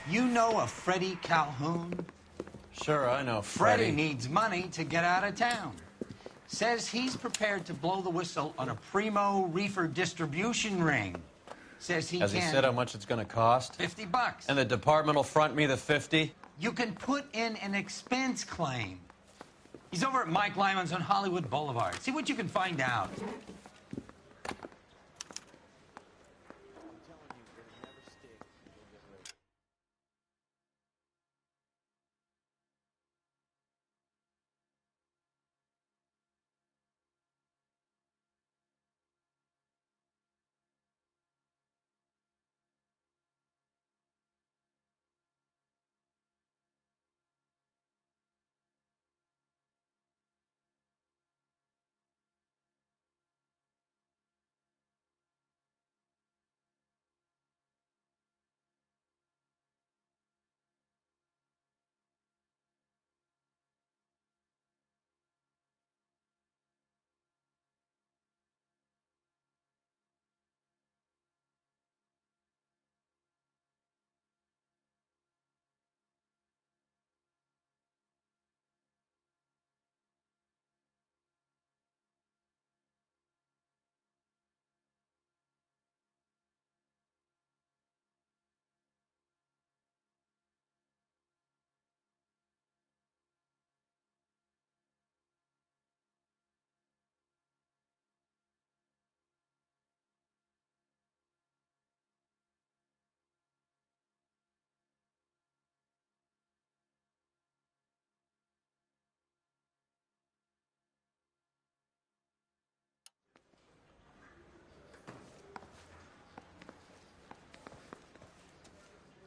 You know a Freddie Calhoun? Sure, I know Freddie Freddie. needs money to get out of town. Says he's prepared to blow the whistle on a primo reefer distribution ring. Says he Has can... he said how much it's going to cost? $50. And the department will front me the 50? You can put in an expense claim. He's over at Mike Lyman's on Hollywood Boulevard. See what you can find out.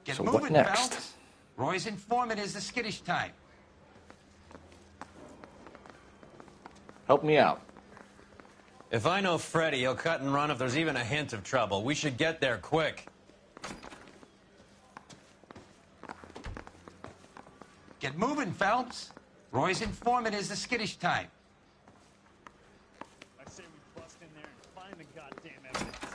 Get So moving, what next? Phelps. Roy's informant is the skittish type. Help me out. If I know Freddie, he'll cut and run if there's even a hint of trouble. We should get there quick. Get moving, Phelps. Roy's informant is the skittish type. I say we bust in there and find the goddamn evidence.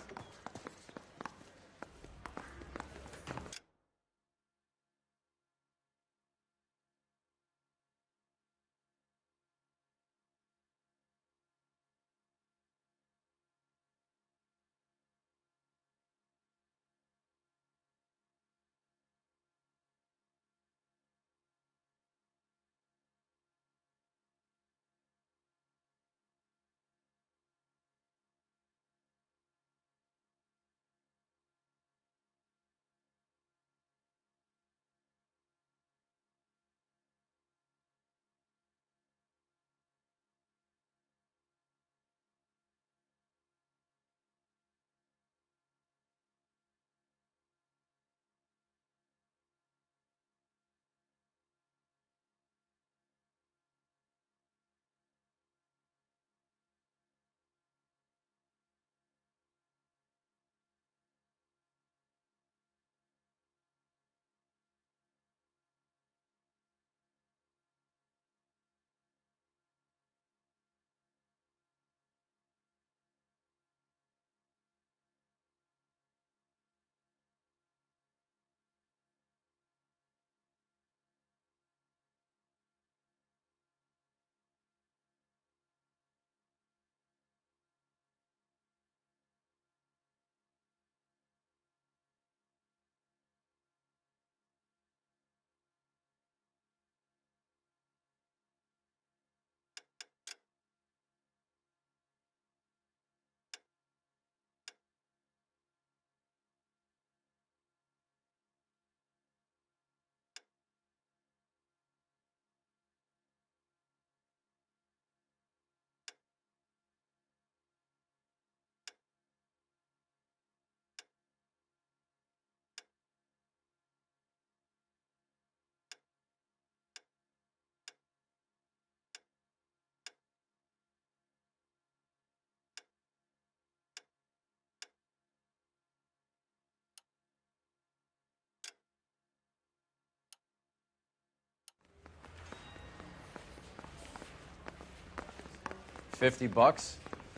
$50?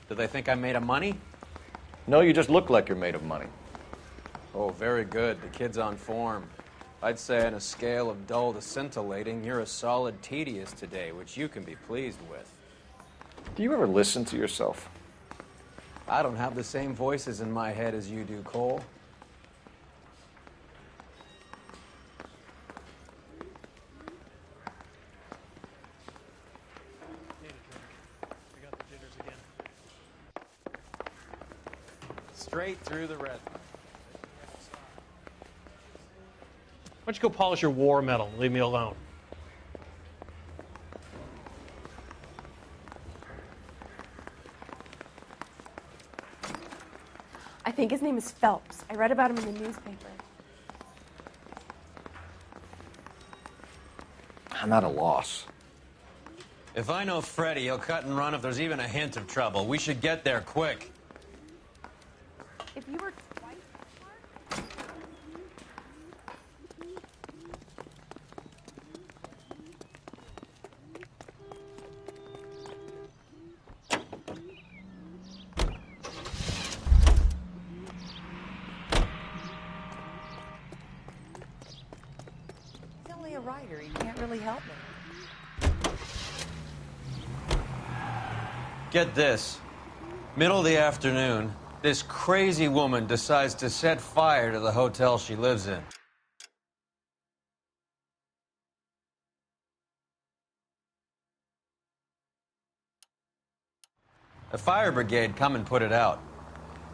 Do they think I'm made of money? No, you just look like you're made of money. Oh, very good. The kid's on form. I'd say on a scale of dull to scintillating, you're a solid tedious today, which you can be pleased with. Do you ever listen to yourself? I don't have the same voices in my head as you do, Cole. Need a drink. I got the jitters again. Straight through the red. Why don't you go polish your war medal and leave me alone? I think his name is Phelps. I read about him in the newspaper. I'm at a loss. If I know Freddy, he'll cut and run if there's even a hint of trouble. We should get there quick. If you were twice that smart, He's only a writer. He can't really help me. Get this. Middle of the afternoon, this crazy woman decides to set fire to the hotel she lives in. A fire brigade come and put it out.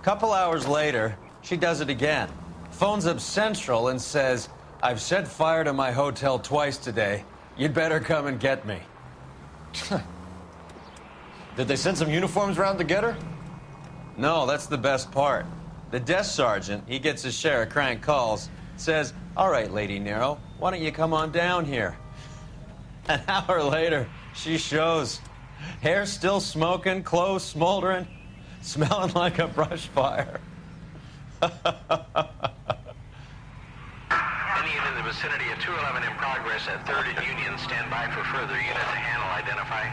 Couple hours later, she does it again. Phones up Central and says, "I've set fire to my hotel twice today. You'd better come and get me." Did they send some uniforms around to get her? No, that's the best part. The desk sergeant, he gets his share of crank calls, says, "All right, Lady Nero, why don't you come on down here?" An hour later, she shows. Hair still smoking, clothes smoldering, smelling like a brush fire. Any unit in the vicinity of 211 in progress at 3rd and Union. Stand by for further unit to handle. Identify.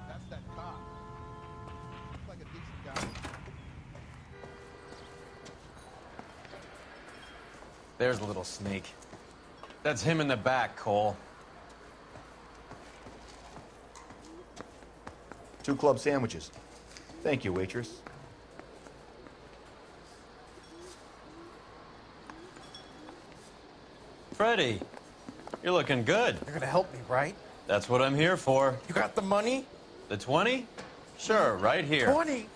That's that cop. Looks like a decent guy. There's a little sneak. That's him in the back, Cole. 2 club sandwiches. Thank you, waitress. Freddy, you're looking good. You're gonna help me, right? That's what I'm here for. You got the money? The 20? Sure, right here. 20.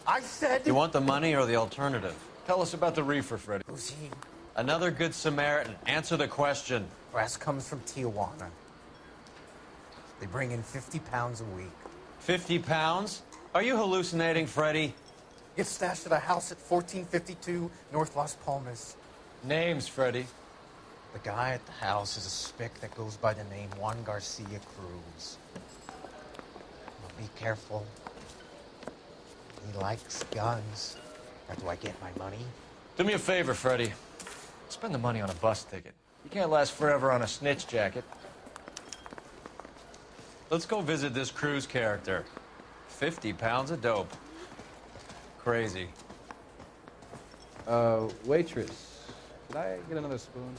I said. You want the money or the alternative? Tell us about the reefer, Freddy. Who's he? Another good Samaritan. Answer the question. Brass comes from Tijuana. They bring in 50 pounds a week. 50 pounds? Are you hallucinating, Freddy? Gets stashed at a house at 1452 North Las Palmas. Names, Freddy. The guy at the house is a spick that goes by the name Juan Garcia Cruz. Now be careful. He likes guns. Now, do I get my money? Do me a favor, Freddy. Spend the money on a bus ticket. You can't last forever on a snitch jacket. Let's go visit this Cruz character. 50 pounds of dope. Crazy. Waitress, could I get another spoon?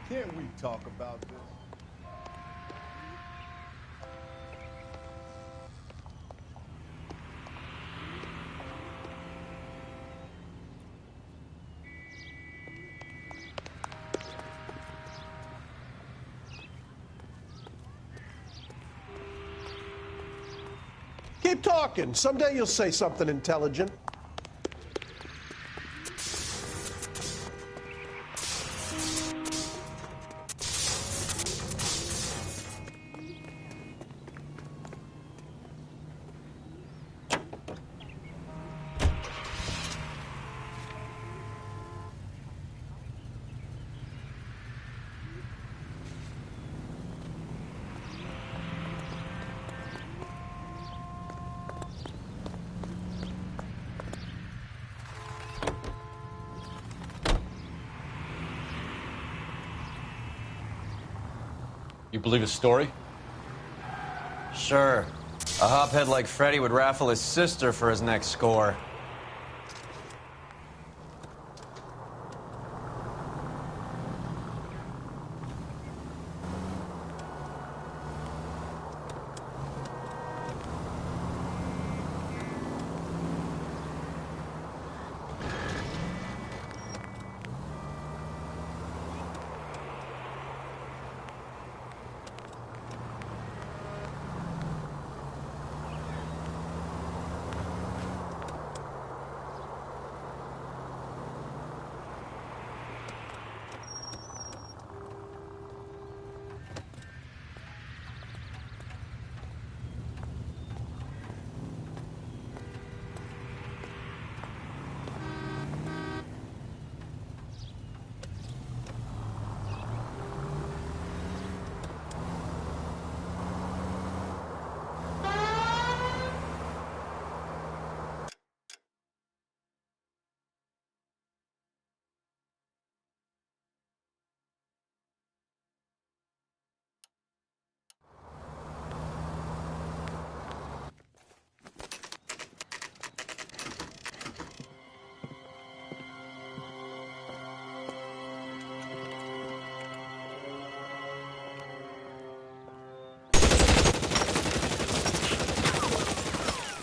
Can't we talk about this? Keep talking. Someday you'll say something intelligent. You believe his story? Sure. A hophead like Freddy would raffle his sister for his next score.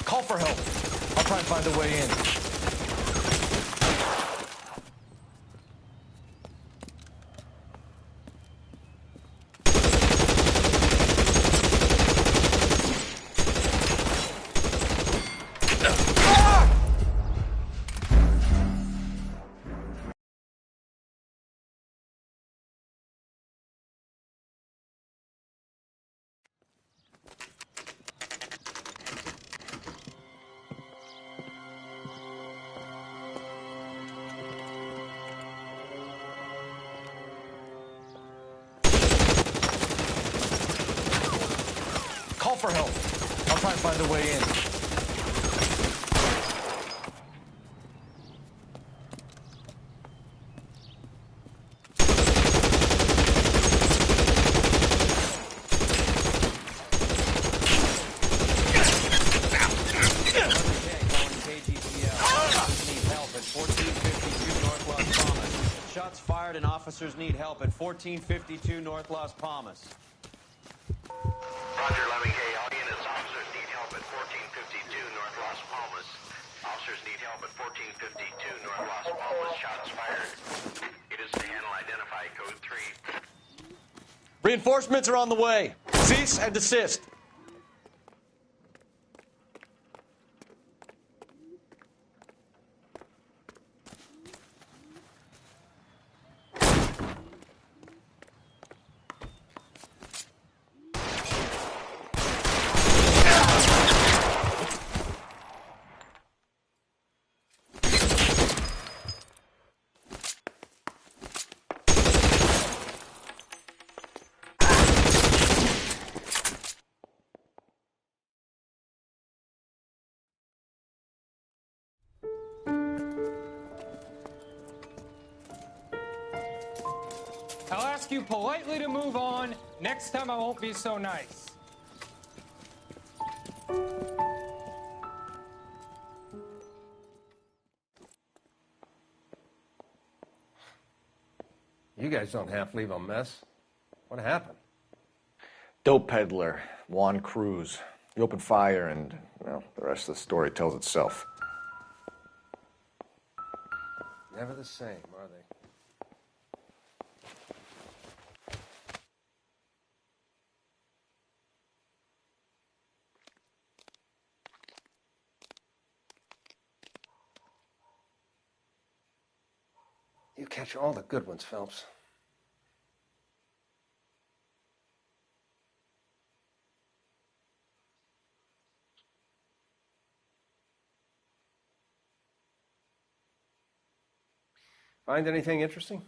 Call for help. I'll try and find a way in. Call for help. I'll try and find a way in. Shots fired and officers need help at 1452 North Las Palmas. Roger, 11K. All units, officers need help at 1452 North Las Palmas. Officers need help at 1452 North Las Palmas. Shots fired. It is to handle identify code 3. Reinforcements are on the way. Cease and desist. I'll ask you politely to move on. Next time I won't be so nice. You guys don't half leave a mess. What happened? Dope peddler, Juan Cruz. He opened fire and, well, the rest of the story tells itself. Never the same, are they? You catch all the good ones, Phelps. Find anything interesting?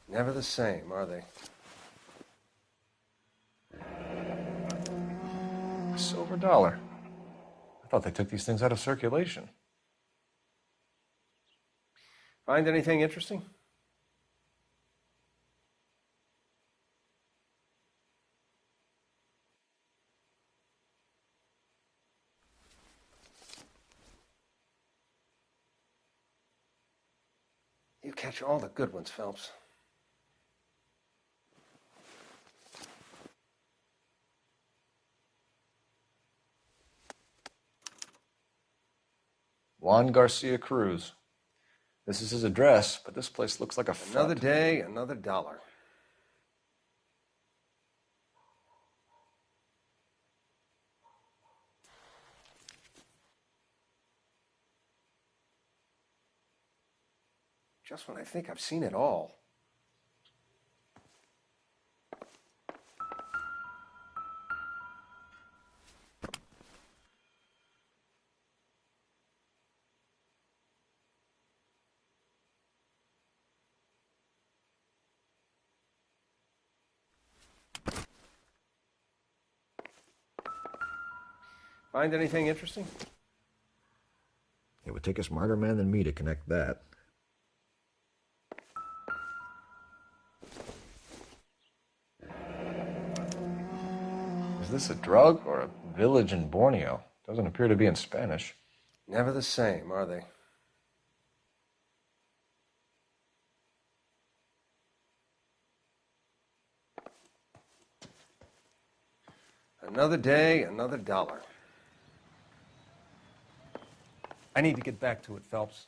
Never the same, are they? Silver dollar. I thought they took these things out of circulation. Find anything interesting? You catch all the good ones, Phelps. Juan Garcia Cruz. This is his address, but this place looks like a Another front. day, another dollar. Just when I think I've seen it all. Find anything interesting? It would take a smarter man than me to connect that. Is this a drug or a village in Borneo? Doesn't appear to be in Spanish. Never the same, are they? Another day, another dollar. I need to get back to it, Phelps.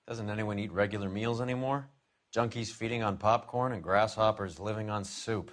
Doesn't anyone eat regular meals anymore? Junkies feeding on popcorn and grasshoppers living on soup.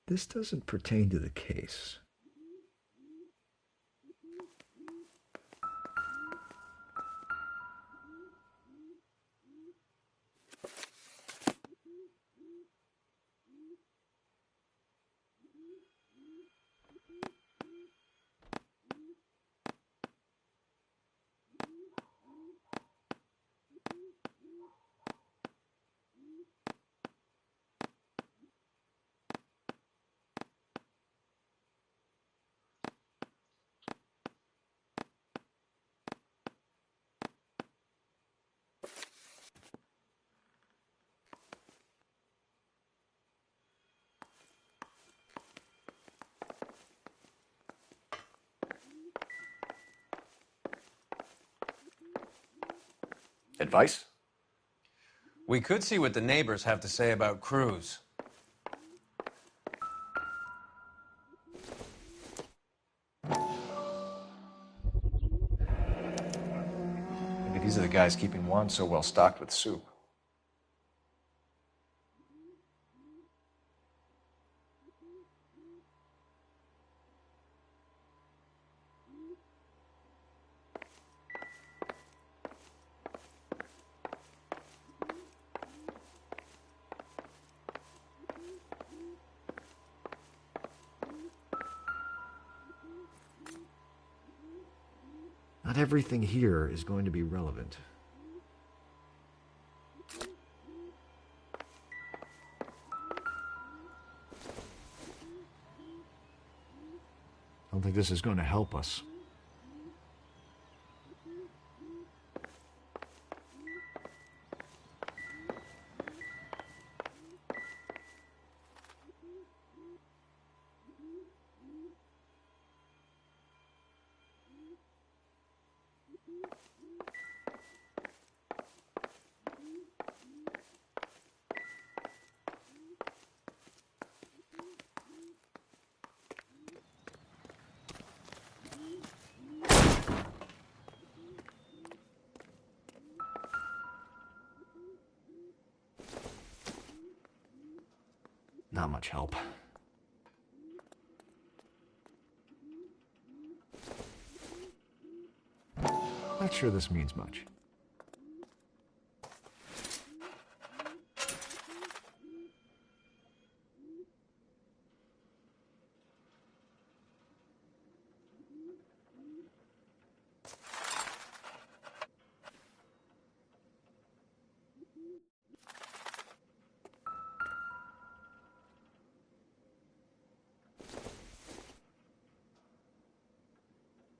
This doesn't pertain to the case. Advice? We could see what the neighbors have to say about Cruz. Maybe these are the guys keeping Juan so well stocked with soup. Not everything here is going to be relevant. I don't think this is going to help us. Not much help. Not sure this means much.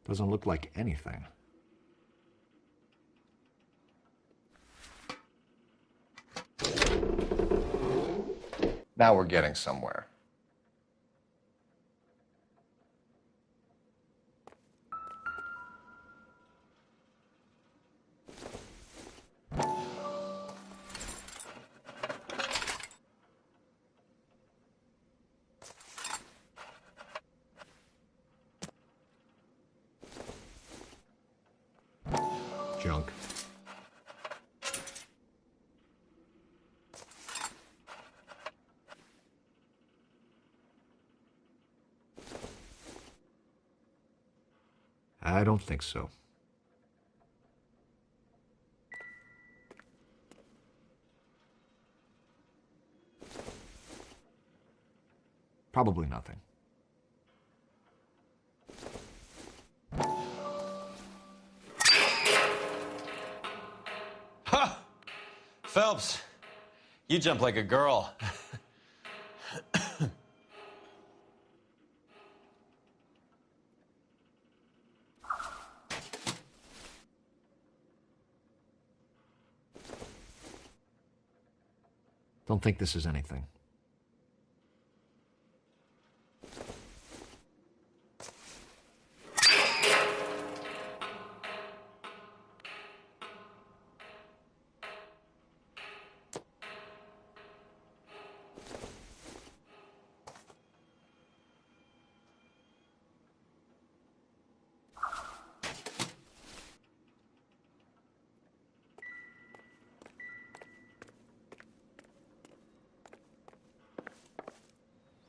Doesn't look like anything. Now we're getting somewhere. Junk. I don't think so. Probably nothing. Ha! Phelps, you jump like a girl. Don't think this is anything.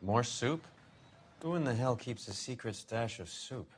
More soup? Who in the hell keeps a secret stash of soup?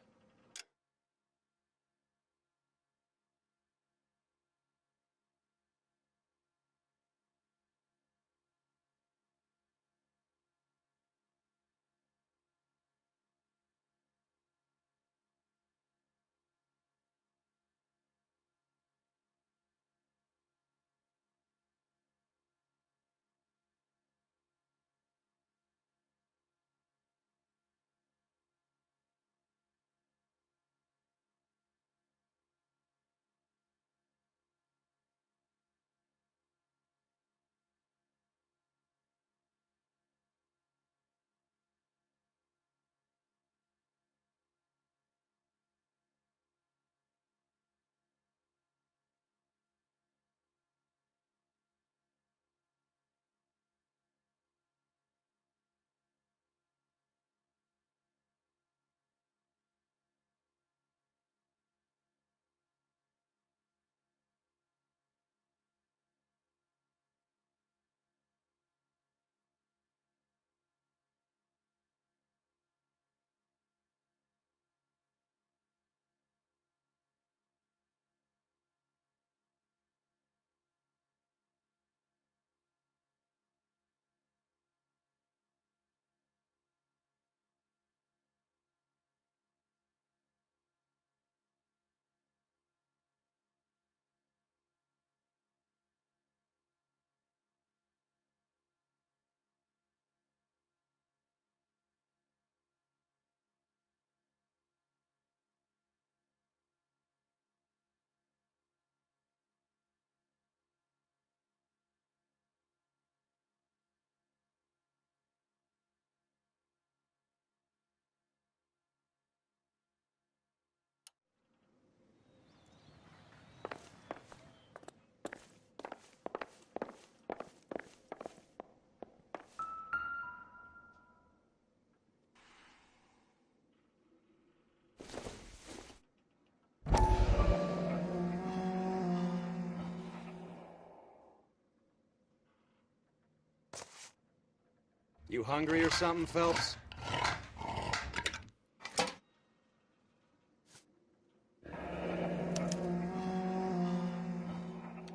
You hungry or something, Phelps?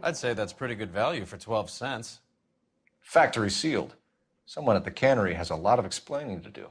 I'd say that's pretty good value for 12 cents. Factory sealed. Someone at the cannery has a lot of explaining to do.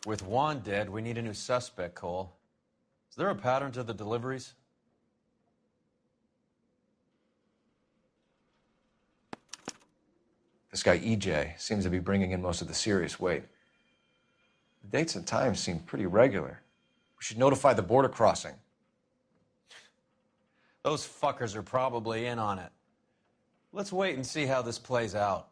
With Juan dead, we need a new suspect, Cole. Is there a pattern to the deliveries? This guy EJ seems to be bringing in most of the serious weight. The dates and times seem pretty regular. We should notify the border crossing. Those fuckers are probably in on it. Let's wait and see how this plays out.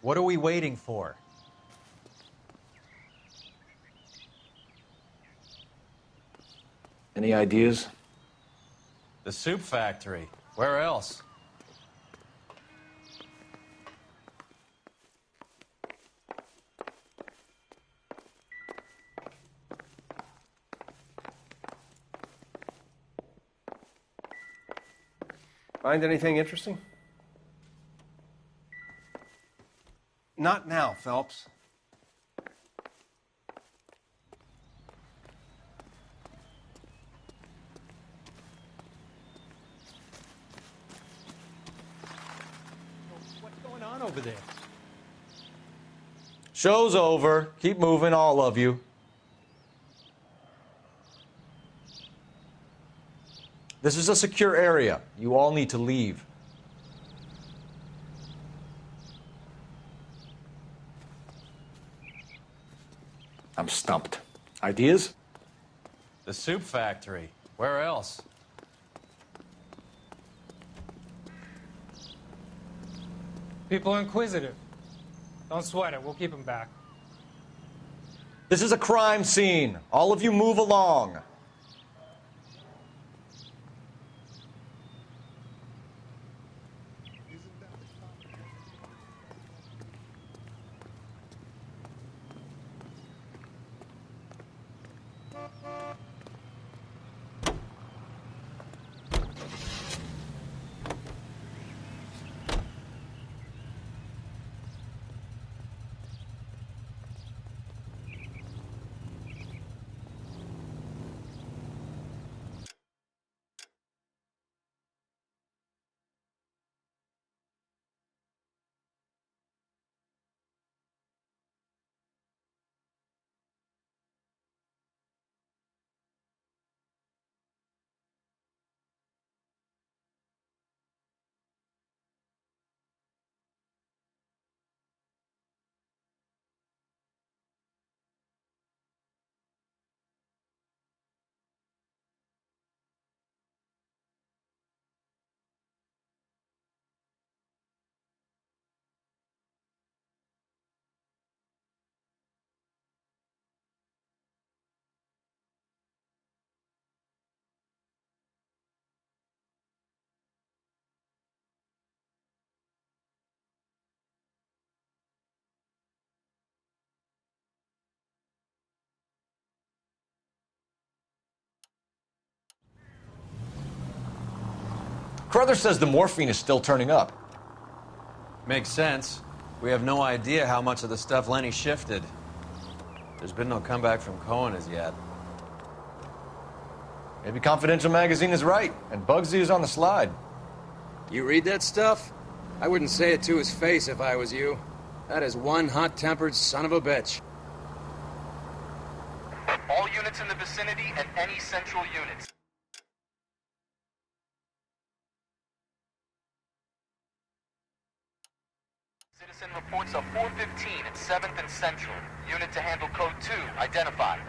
What are we waiting for? Any ideas? The soup factory. Where else? Find anything interesting? Not now, Phelps. What's going on over there? Show's over. Keep moving, all of you. This is a secure area. You all need to leave. I'm stumped. Ideas? The soup factory. Where else? People are inquisitive. Don't sweat it. We'll keep them back. This is a crime scene. All of you move along. Carruthers says the morphine is still turning up. Makes sense. We have no idea how much of the stuff Lenny shifted. There's been no comeback from Cohen as yet. Maybe Confidential Magazine is right, and Bugsy is on the slide. You read that stuff? I wouldn't say it to his face if I was you. That is one hot-tempered son of a bitch. All units in the vicinity and any central units. Citizen reports of 415 at 7th and Central. Unit to handle code 2, identified.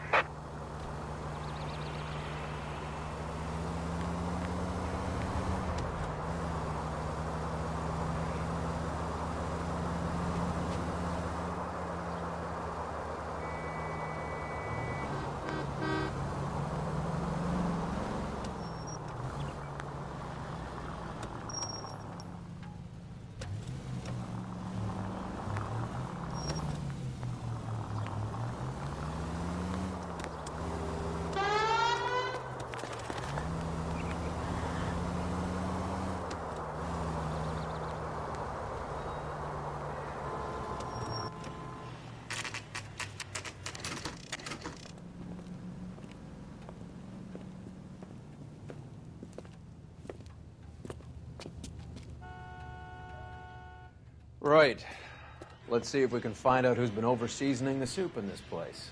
Right. Let's see if we can find out who's been over-seasoning the soup in this place.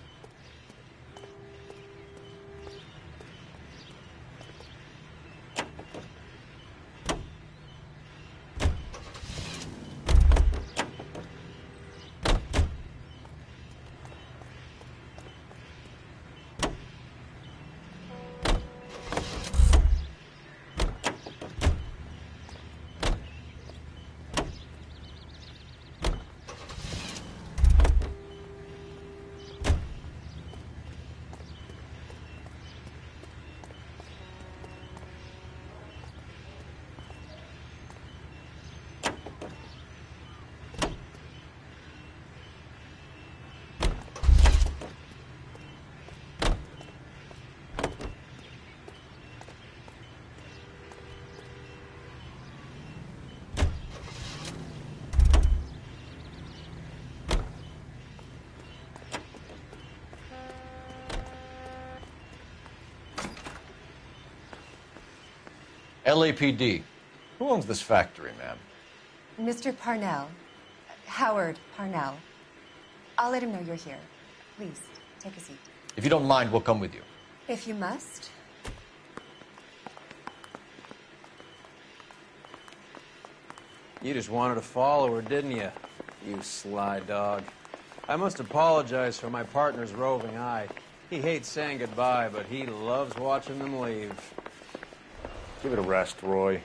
LAPD. Who owns this factory, ma'am? Mr. Parnell. Howard Parnell. I'll let him know you're here. Please, take a seat. If you don't mind, we'll come with you. If you must. You just wanted a follower, didn't you? You sly dog. I must apologize for my partner's roving eye. He hates saying goodbye, but he loves watching them leave. Give it a rest, Roy.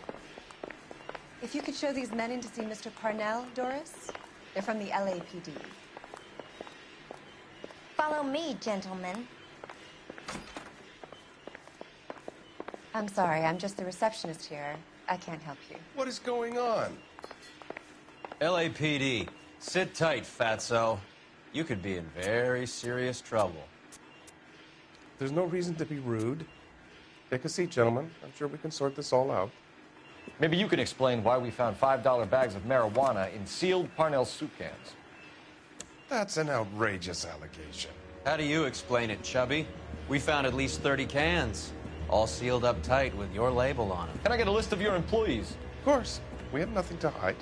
If you could show these men in to see Mr. Parnell, Doris. They're from the LAPD. Follow me, gentlemen. I'm sorry, I'm just the receptionist here. I can't help you. What is going on? LAPD, sit tight, fatso. You could be in very serious trouble. There's no reason to be rude. Take a seat, gentlemen. I'm sure we can sort this all out. Maybe you can explain why we found $5 bags of marijuana in sealed Parnell soup cans. That's an outrageous allegation. How do you explain it, Chubby? We found at least 30 cans, all sealed up tight with your label on them. Can I get a list of your employees? Of course. We have nothing to hide.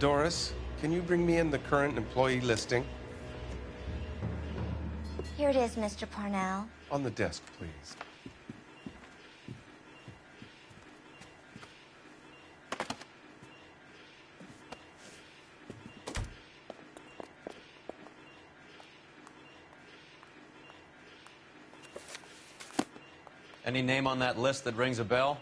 Doris, can you bring me in the current employee listing? Here it is, Mr. Parnell. On the desk, please. Any name on that list that rings a bell?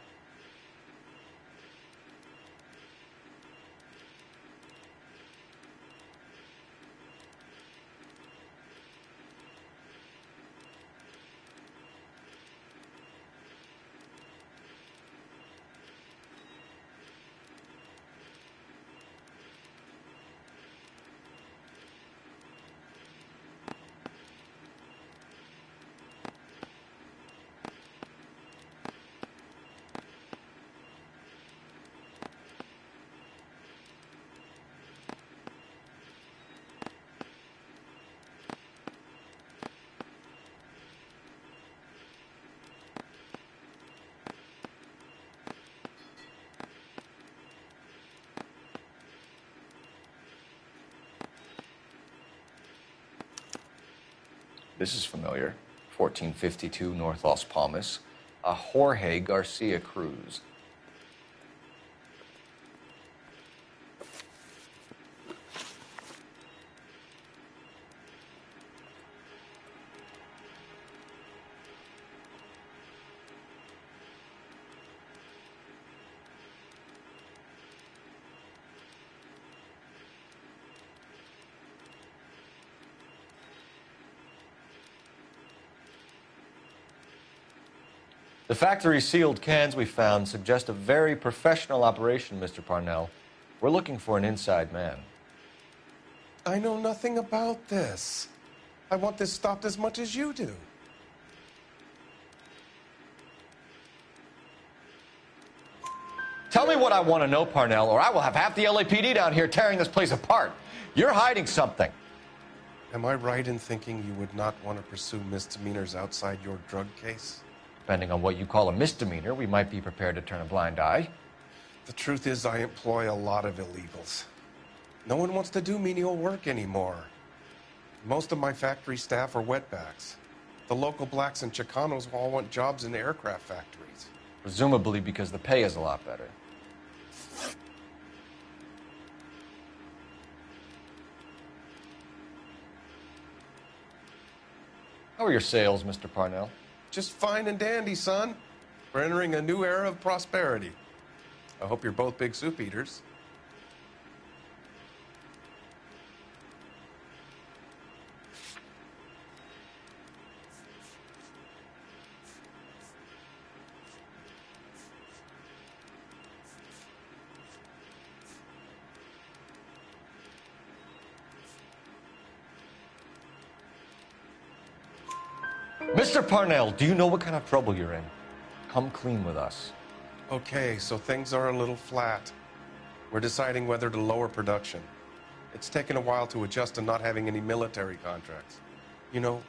This is familiar. 1452 North Las Palmas. A Jorge Garcia Cruz. The factory-sealed cans we found suggest a very professional operation, Mr. Parnell. We're looking for an inside man. I know nothing about this. I want this stopped as much as you do. Tell me what I want to know, Parnell, or I will have half the LAPD down here tearing this place apart. You're hiding something. Am I right in thinking you would not want to pursue misdemeanors outside your drug case? Depending on what you call a misdemeanor, we might be prepared to turn a blind eye. The truth is, I employ a lot of illegals. No one wants to do menial work anymore. Most of my factory staff are wetbacks. The local blacks and Chicanos all want jobs in aircraft factories. Presumably because the pay is a lot better. How are your sales, Mr. Parnell? Just fine and dandy, son. We're entering a new era of prosperity. I hope you're both big soup eaters. Mr. Parnell, do you know what kind of trouble you're in? Come clean with us. Okay, so things are a little flat. We're deciding whether to lower production. It's taken a while to adjust to not having any military contracts. You know,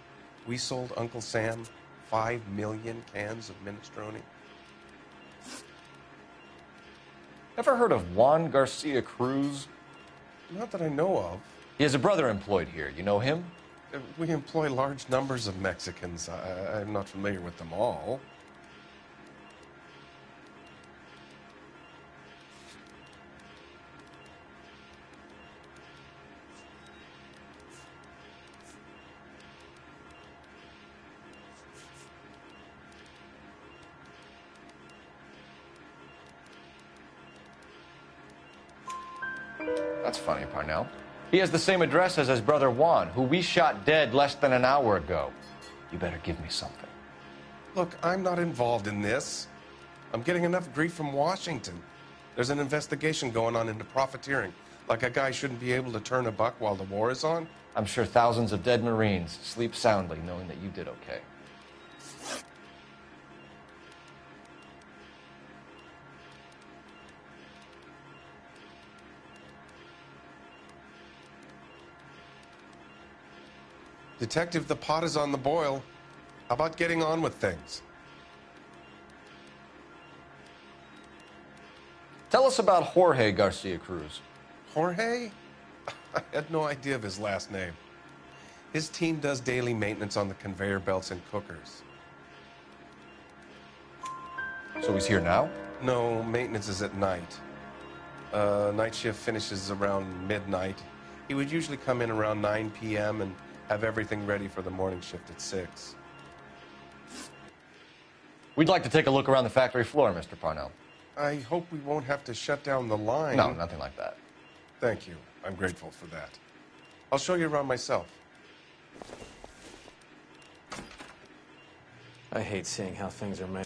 we sold Uncle Sam 5 million cans of minestrone. Ever heard of Juan Garcia Cruz? Not that I know of. He has a brother employed here. You know him? We employ large numbers of Mexicans. I'm not familiar with them all. That's funny, Parnell. He has the same address as his brother Juan, who we shot dead less than an hour ago. You better give me something. Look, I'm not involved in this. I'm getting enough grief from Washington. There's an investigation going on into profiteering. Like a guy shouldn't be able to turn a buck while the war is on. I'm sure thousands of dead Marines sleep soundly knowing that you did okay. Detective, the pot is on the boil. How about getting on with things? Tell us about Jorge Garcia Cruz. Jorge? I had no idea of his last name. His team does daily maintenance on the conveyor belts and cookers. So he's here now? No, maintenance is at night. Night shift finishes around midnight. He would usually come in around 9 p.m. and have everything ready for the morning shift at 6. We'd like to take a look around the factory floor, Mr. Parnell. I hope we won't have to shut down the line. No, nothing like that. Thank you. I'm grateful for that. I'll show you around myself. I hate seeing how things are made.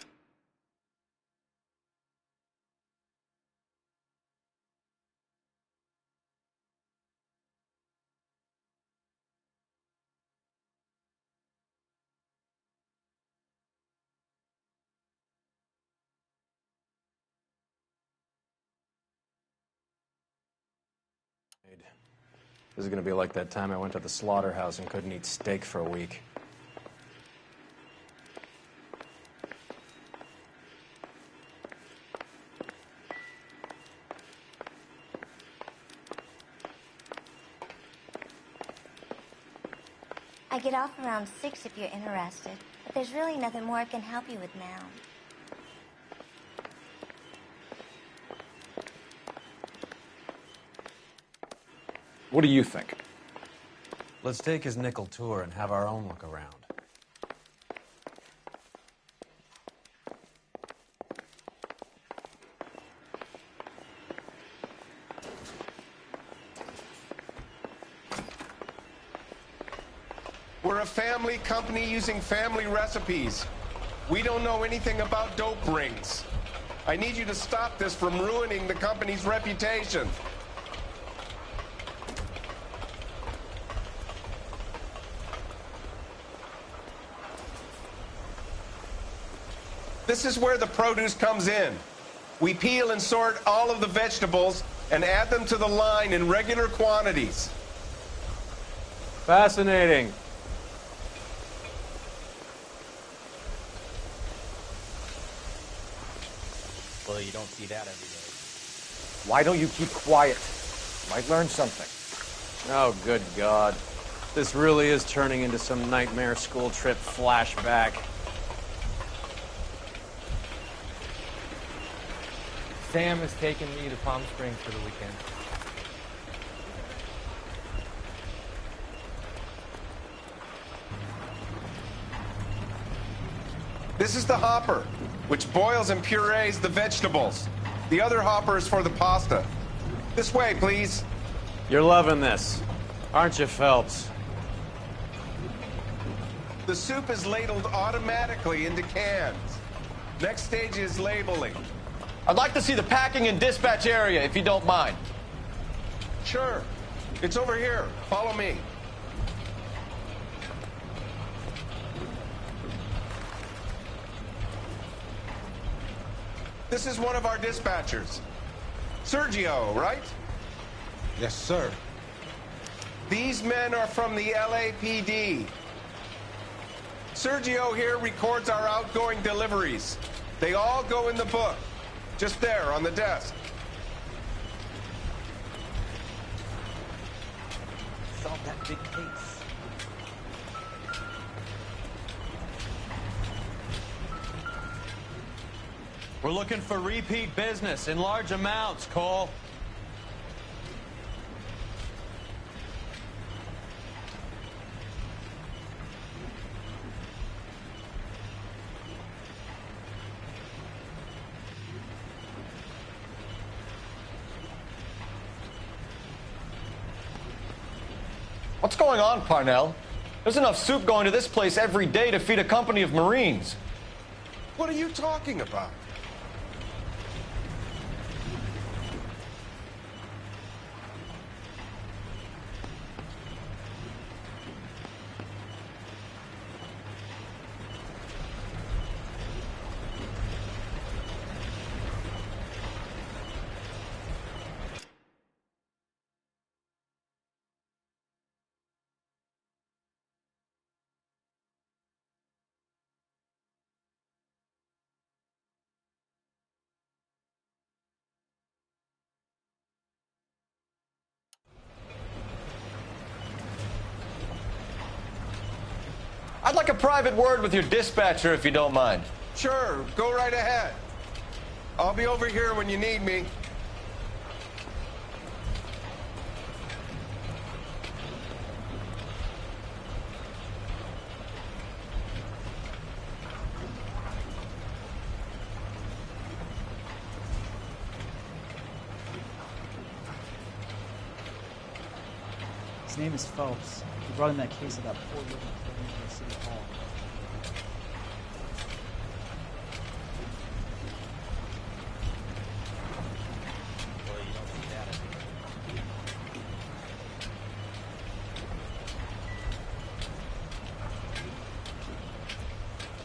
This is going to be like that time I went to the slaughterhouse and couldn't eat steak for a week. I I get off around 6 if you're interested, but there's really nothing more I can help you with now. What do you think? Let's take his nickel tour and have our own look around. We're a family company using family recipes. We don't know anything about dope rings. I need you to stop this from ruining the company's reputation. This is where the produce comes in. We peel and sort all of the vegetables and add them to the line in regular quantities. Fascinating. Well, you don't see that every day. Why don't you keep quiet? Might learn something. Oh, good God. This really is turning into some nightmare school trip flashback. Sam is taking me to Palm Springs for the weekend. This is the hopper, which boils and purees the vegetables. The other hopper is for the pasta. This way, please. You're loving this, aren't you, Phelps? The soup is ladled automatically into cans. Next stage is labeling. I'd like to see the packing and dispatch area, if you don't mind. Sure. It's over here. Follow me. This is one of our dispatchers. Sergio, right? Yes, sir. These men are from the LAPD. Sergio here records our outgoing deliveries. They all go in the book. Just there, on the desk. Solve that big case. We're looking for repeat business in large amounts, Cole. What's going on, Parnell? There's enough soup going to this place every day to feed a company of Marines. What are you talking about? I'd like a private word with your dispatcher, if you don't mind. Sure, go right ahead. I'll be over here when you need me. His name is Phelps. He brought in that case of that poor little thing in the city hall. Well, you don't see that every day.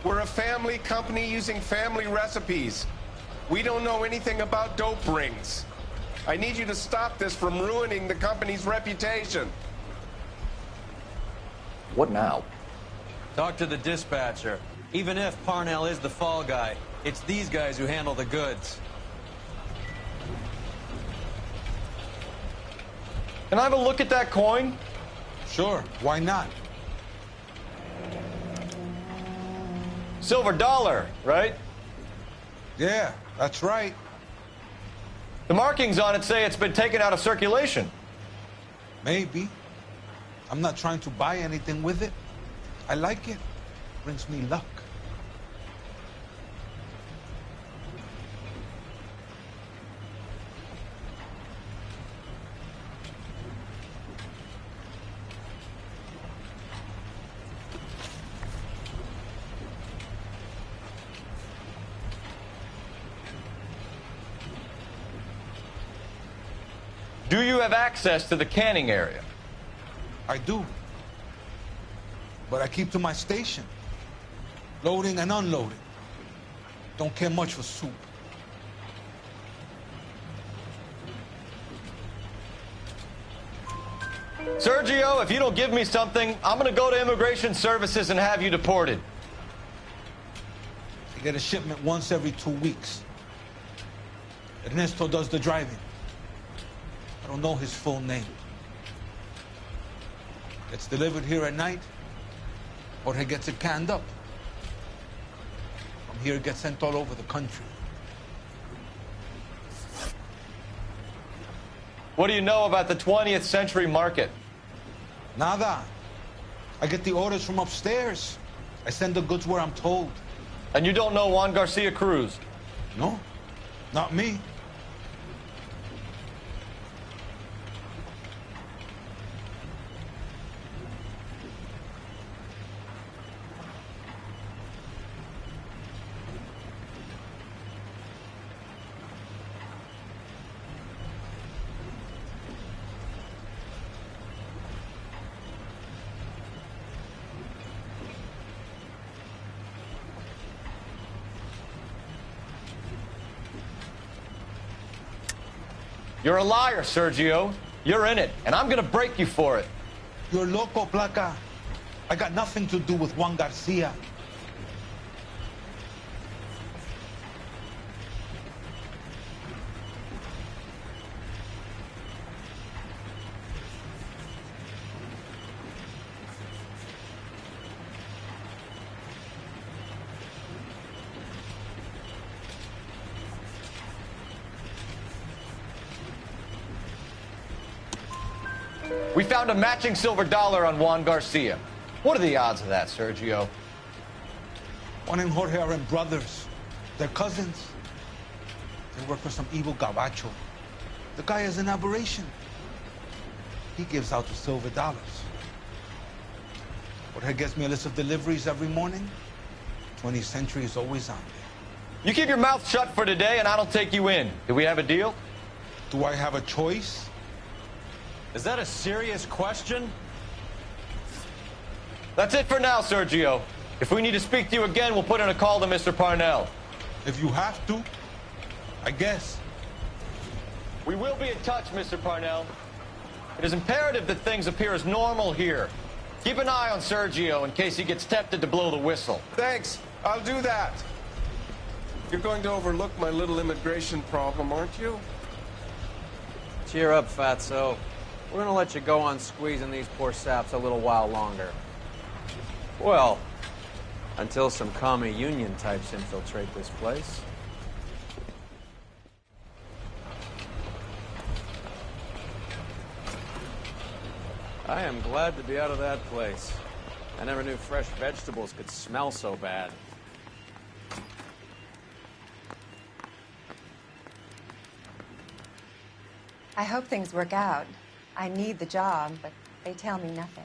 We're a family company using family recipes. We don't know anything about dope rings. I need you to stop this from ruining the company's reputation. What now? Talk to the dispatcher. Even if Parnell is the fall guy, it's these guys who handle the goods. Can I have a look at that coin? Sure, why not? Silver dollar, right? Yeah, that's right. The markings on it say it's been taken out of circulation. Maybe. I'm not trying to buy anything with it. I like it. Brings me luck. Do you have access to the canning area? I do. But I keep to my station. Loading and unloading. Don't care much for soup. Sergio, if you don't give me something, I'm gonna go to Immigration Services and have you deported. I get a shipment once every 2 weeks. Ernesto does the driving. I don't know his full name. Gets delivered here at night, or he gets it canned up. From here, it gets sent all over the country. What do you know about the 20th century market? Nada. I get the orders from upstairs. I send the goods where I'm told. And you don't know Juan Garcia Cruz? No, not me. You're a liar, Sergio. You're in it, and I'm gonna break you for it. You're loco, Placa. I got nothing to do with Juan Garcia. We found a matching silver dollar on Juan Garcia. What are the odds of that, Sergio? Juan and Jorge are in brothers. They're cousins. They work for some evil gabacho. The guy is an aberration. He gives out the silver dollars. Jorge gets me a list of deliveries every morning. 20th Century is always on there. You keep your mouth shut for today, and I don't take you in. Do we have a deal? Do I have a choice? Is that a serious question? That's it for now, Sergio. If we need to speak to you again, we'll put in a call to Mr. Parnell. If you have to, I guess. We will be in touch, Mr. Parnell. It is imperative that things appear as normal here. Keep an eye on Sergio in case he gets tempted to blow the whistle. Thanks. I'll do that. You're going to overlook my little immigration problem, aren't you? Cheer up, fatso. We're gonna let you go on squeezing these poor saps a little while longer. Well, until some commie union types infiltrate this place. I am glad to be out of that place. I never knew fresh vegetables could smell so bad. I hope things work out. I need the job, but they tell me nothing.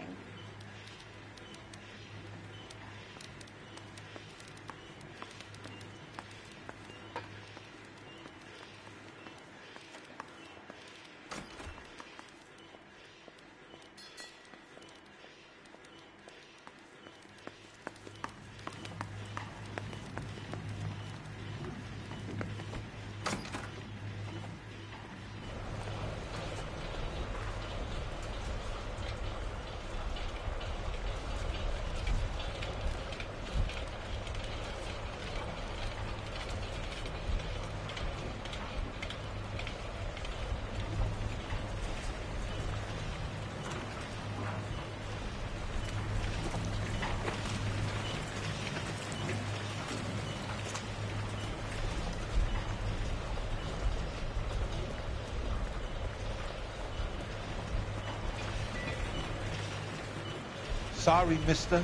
sorry, mister.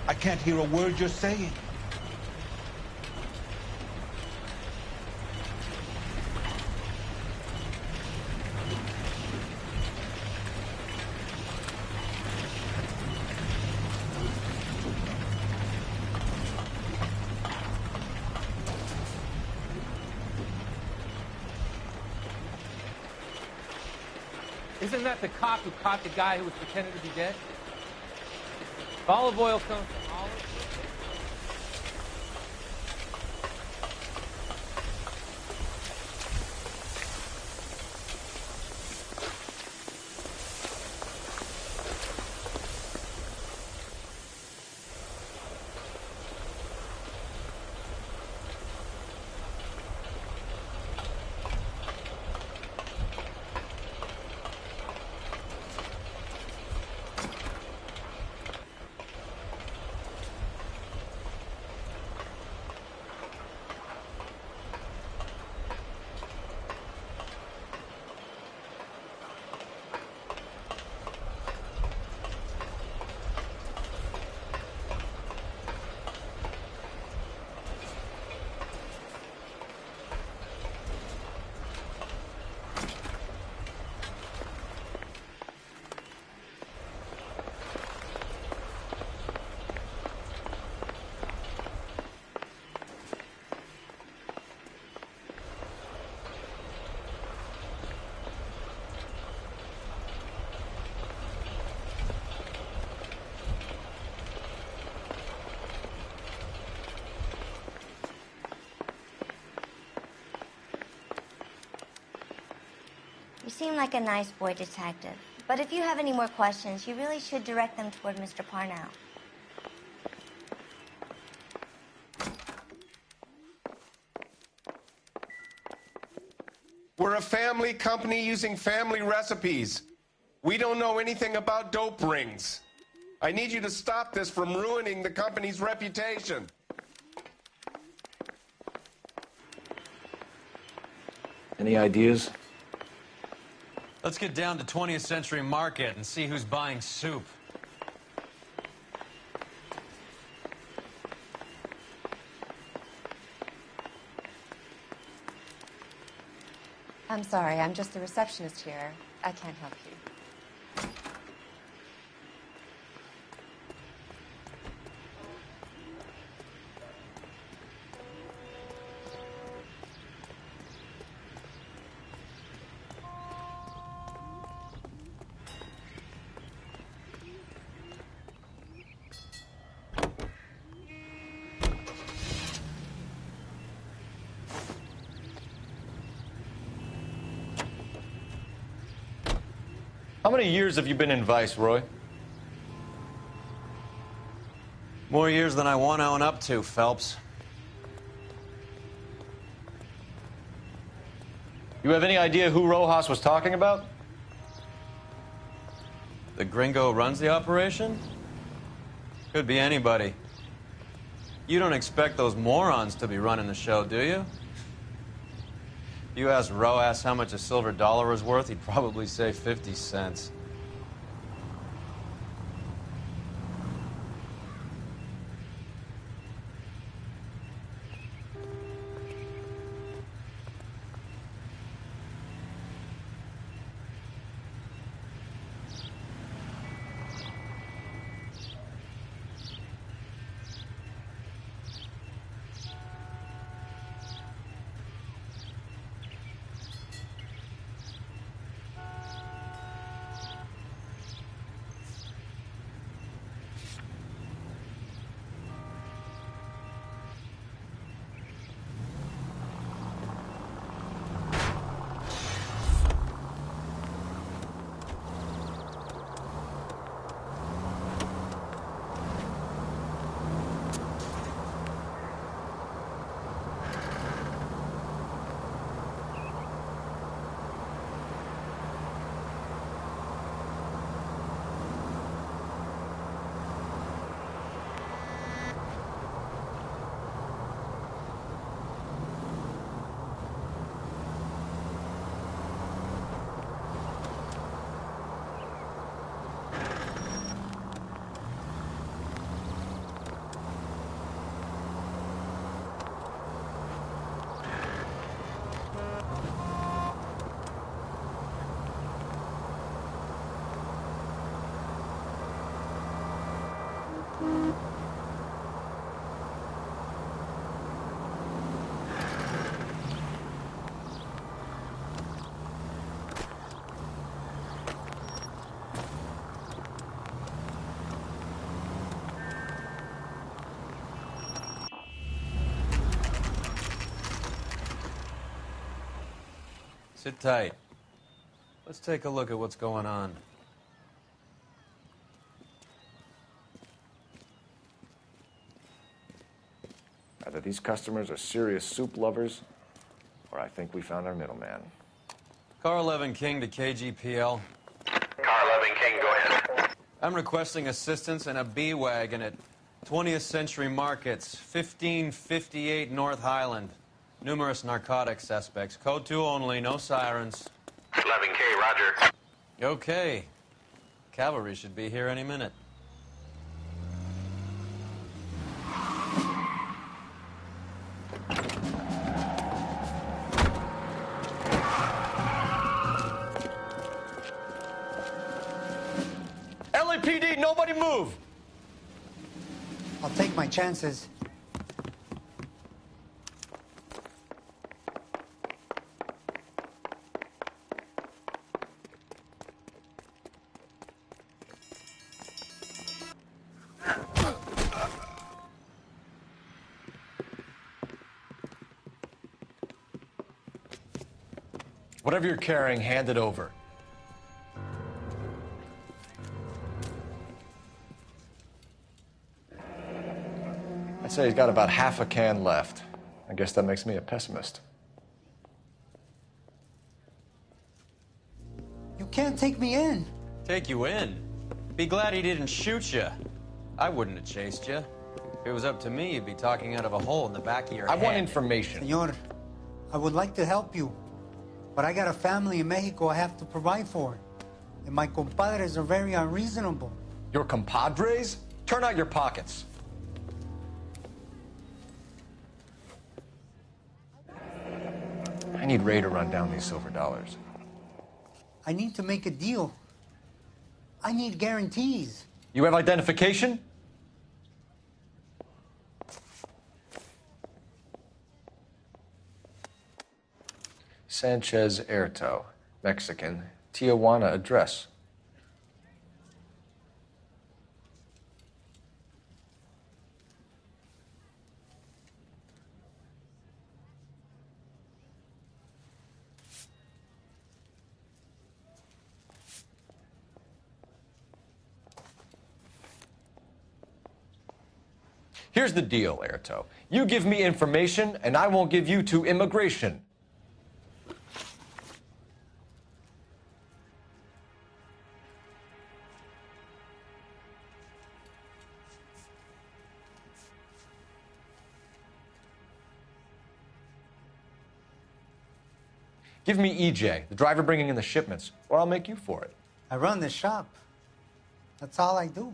I can't hear a word you're saying. Isn't that the cop who caught the guy who was pretending to be dead? If olive oil comes from olives. You seem like a nice boy, Detective. But if you have any more questions, you really should direct them toward Mr. Parnell. We're a family company using family recipes. We don't know anything about dope rings. I need you to stop this from ruining the company's reputation. Any ideas? Let's get down to 20th Century Market and see who's buying soup. I'm sorry, I'm just the receptionist here. I can't help you. How many years have you been in Vice, Roy? More years than I want to own up to, Phelps. You have any idea who Rojas was talking about? The gringo runs the operation? Could be anybody. You don't expect those morons to be running the show, do you? If you asked Rojas how much a silver dollar was worth, he'd probably say 50 cents. Sit tight. Let's take a look at what's going on. Either these customers are serious soup lovers, or I think we found our middleman. Car 11 King to KGPL. Car 11 King, go ahead. I'm requesting assistance in a B-Wagon at 20th Century Markets, 1558 North Highland. Numerous narcotic suspects. Code 2 only, no sirens. 11K, roger. Okay. Cavalry should be here any minute. LAPD, nobody move! I'll take my chances. Whatever you're carrying, hand it over. I'd say he's got about half a can left. I guess that makes me a pessimist. You can't take me in. Take you in? Be glad he didn't shoot you. I wouldn't have chased you. If it was up to me, you'd be talking out of a hole in the back of your head. I want information. Senor, I would like to help you, but I got a family in Mexico I have to provide for. And my compadres are very unreasonable. Your compadres? Turn out your pockets. I need Ray to run down these silver dollars. I need to make a deal. I need guarantees. You have identification? Sanchez Erto, Mexican, Tijuana address. Here's the deal, Erto. You give me information, and I won't give you to immigration. Give me EJ, the driver bringing in the shipments, or I'll make you for it. I run the shop. That's all I do.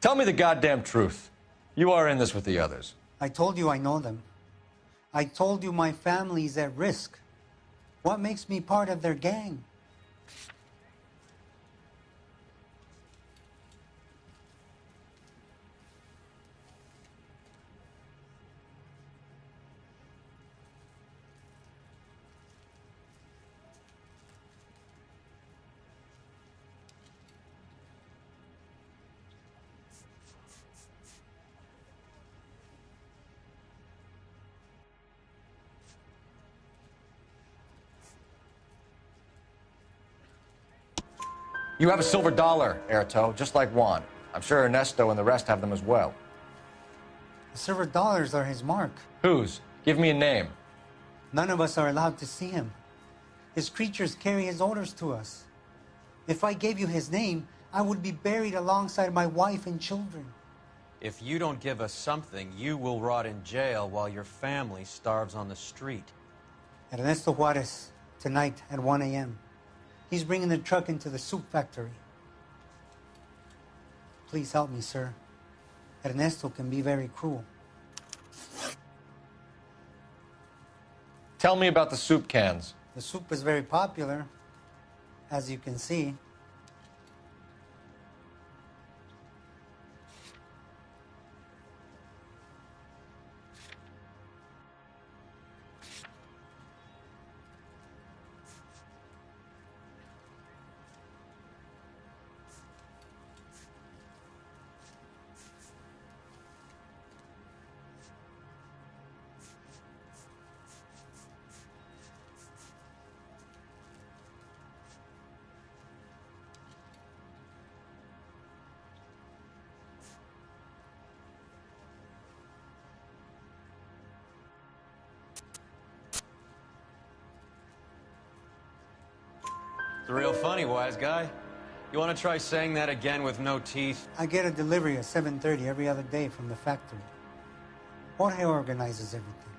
Tell me the goddamn truth. You are in this with the others. I told you I know them. I told you my family's at risk. What makes me part of their gang? You have a silver dollar, Erto, just like Juan. I'm sure Ernesto and the rest have them as well. The silver dollars are his mark. Whose? Give me a name. None of us are allowed to see him. His creatures carry his orders to us. If I gave you his name, I would be buried alongside my wife and children. If you don't give us something, you will rot in jail while your family starves on the street. Ernesto Juarez, tonight at 1 a.m. He's bringing the truck into the soup factory. Please help me, sir. Ernesto can be very cruel. Tell me about the soup cans. The soup is very popular, as you can see. It's real funny, wise guy. You want to try saying that again with no teeth? I get a delivery at 7:30 every other day from the factory. Jorge organizes everything.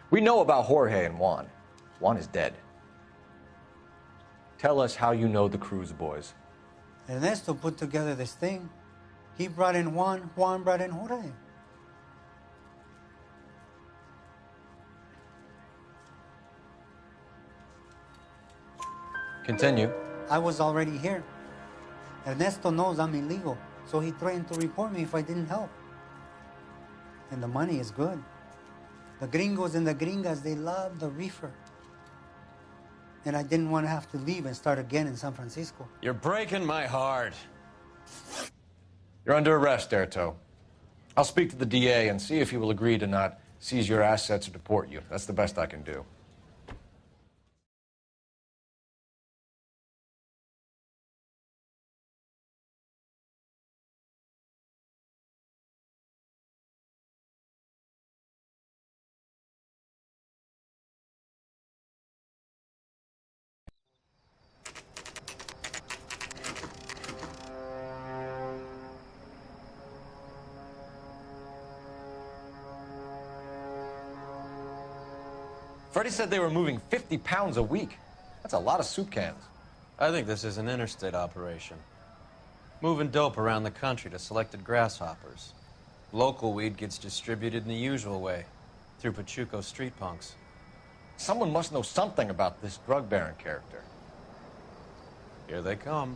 We know about Jorge and Juan. Juan is dead. Tell us how you know the Cruz boys. Ernesto put together this thing. He brought in Juan, Juan brought in Jorge. Continue. I was already here. Ernesto knows I'm illegal, so he threatened to report me if I didn't help. And the money is good. The gringos and the gringas, they love the reefer. And I didn't want to have to leave and start again in San Francisco. You're breaking my heart. You're under arrest, Erto. I'll speak to the DA and see if he will agree to not seize your assets or deport you. That's the best I can do. Freddie said they were moving 50 pounds a week. That's a lot of soup cans. I think this is an interstate operation. Moving dope around the country to selected grasshoppers. Local weed gets distributed in the usual way, through Pachuco street punks. Someone must know something about this drug baron character. Here they come.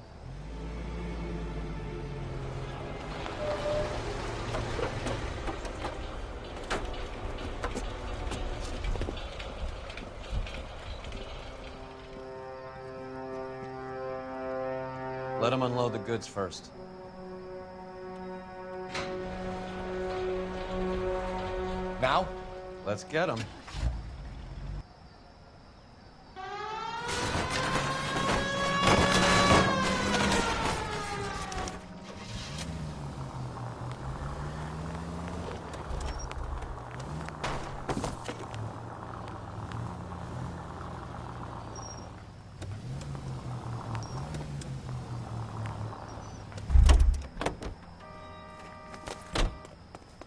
Let them unload the goods first. Now? Let's get them.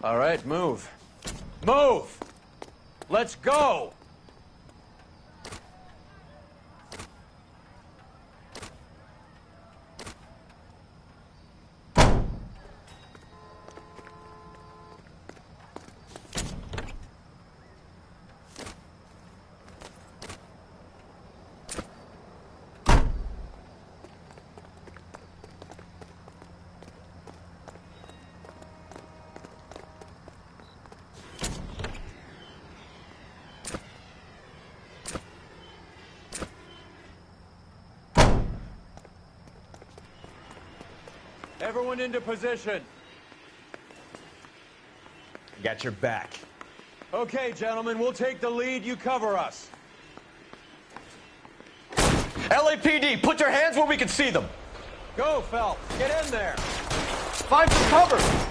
All right, move. Move! Let's go! Everyone into position. Got your back. Okay, gentlemen, we'll take the lead. You cover us. LAPD, put your hands where we can see them. Go, Phelps. Get in there. Find some cover.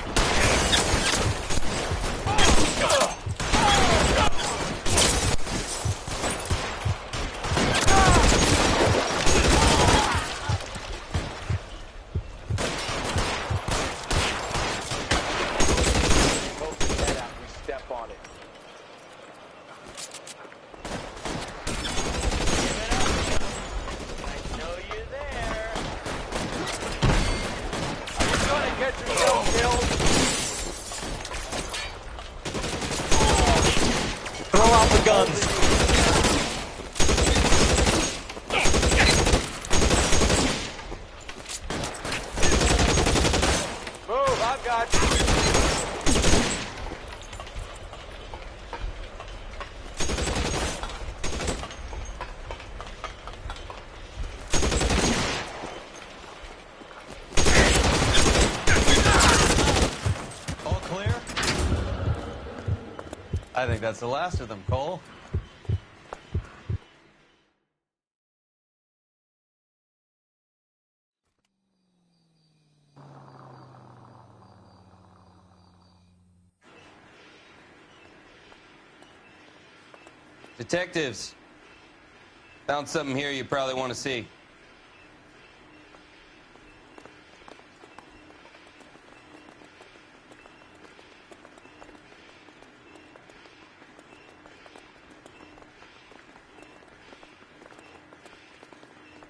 guns. Move, I've got. All clear? I think that's the last of them, Cole. Detectives, found something here you probably want to see.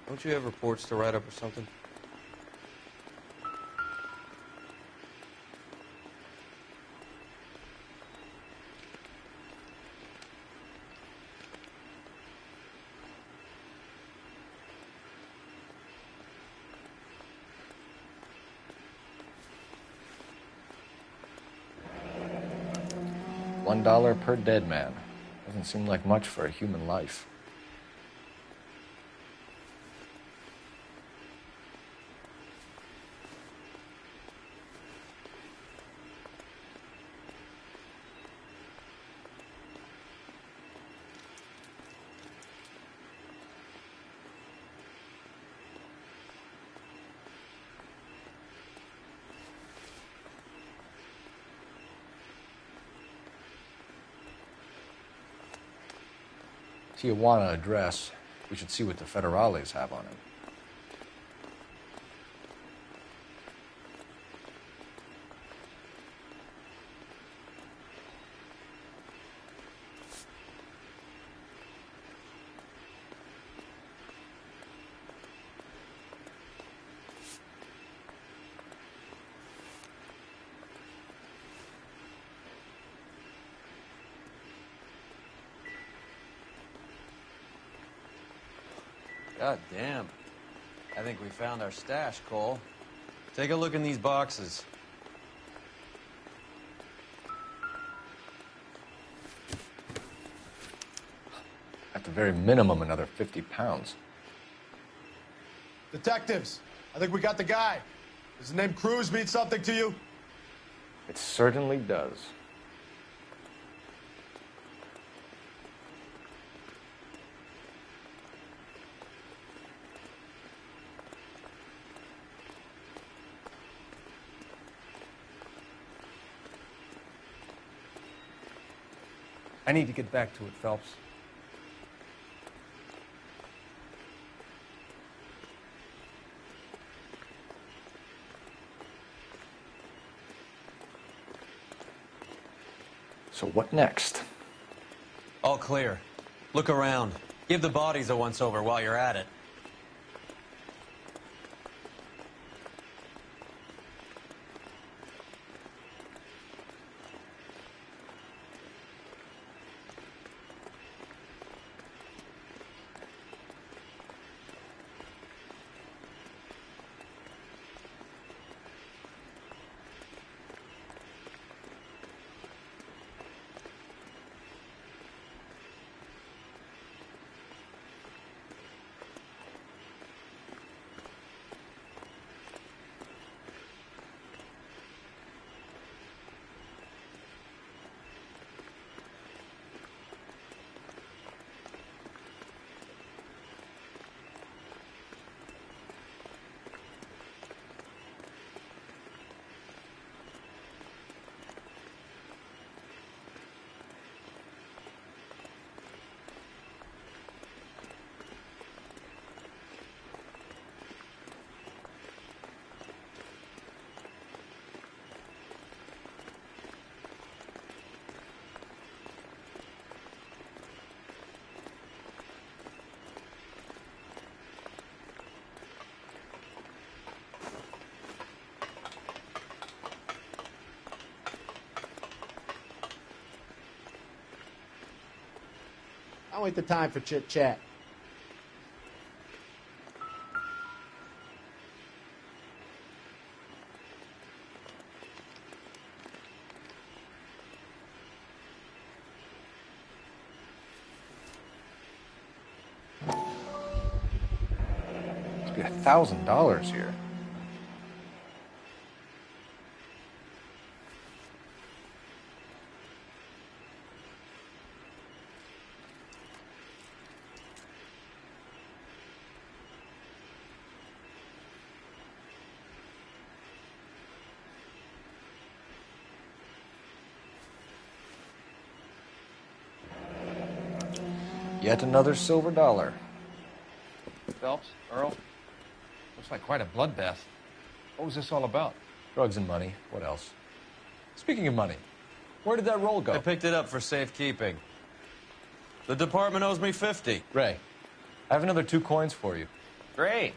Don't you have reports to write up or something? $1 per dead man. Doesn't seem like much for a human life. Tijuana address. We should see what the federales have on him. God damn. I think we found our stash, Cole. Take a look in these boxes. At the very minimum, another 50 pounds. Detectives, I think we got the guy. Does the name Cruz mean something to you? It certainly does. I need to get back to it, Phelps. So what next? All clear. Look around. Give the bodies a once-over while you're at it. Now ain't the time for chit-chat. Must be $1,000 here. Yet another silver dollar. Phelps, Earl, looks like quite a bloodbath. What was this all about? Drugs and money. What else? Speaking of money, where did that roll go? I picked it up for safekeeping. The department owes me 50. Ray, I have another 2 coins for you. Great.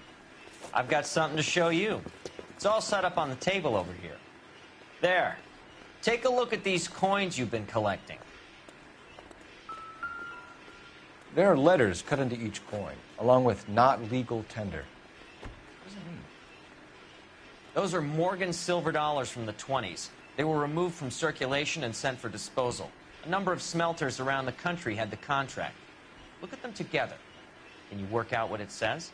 I've got something to show you. It's all set up on the table over here. There. Take a look at these coins you've been collecting. There are letters cut into each coin, along with not legal tender. What does it mean? Those are Morgan silver dollars from the 20s. They were removed from circulation and sent for disposal. A number of smelters around the country had the contract. Look at them together. Can you work out what it says?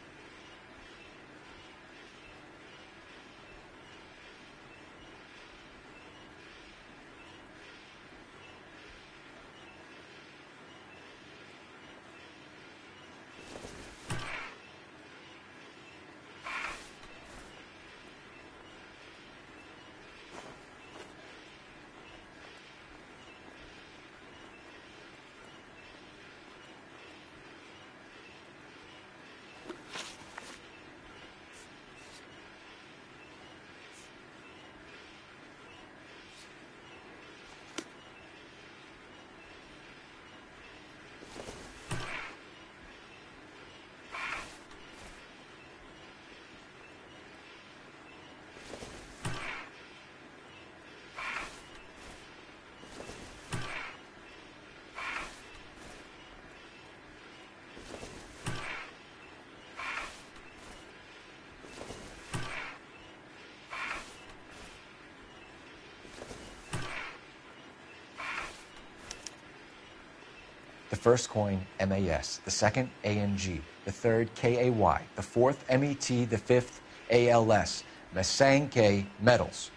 The first coin, MAS. The second, ANG. The third, KAY. The fourth, MET. The fifth, ALS. Masanke Metals.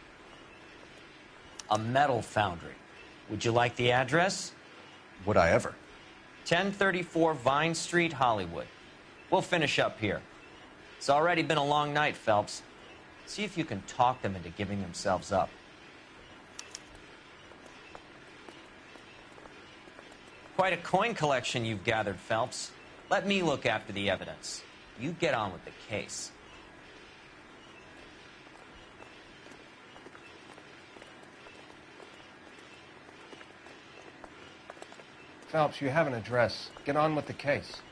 A metal foundry. Would you like the address? Would I ever? 1034 Vine Street, Hollywood. We'll finish up here. It's already been a long night, Phelps. See if you can talk them into giving themselves up. Quite a coin collection you've gathered, Phelps. Let me look after the evidence. You get on with the case. Phelps, you have an address. Get on with the case.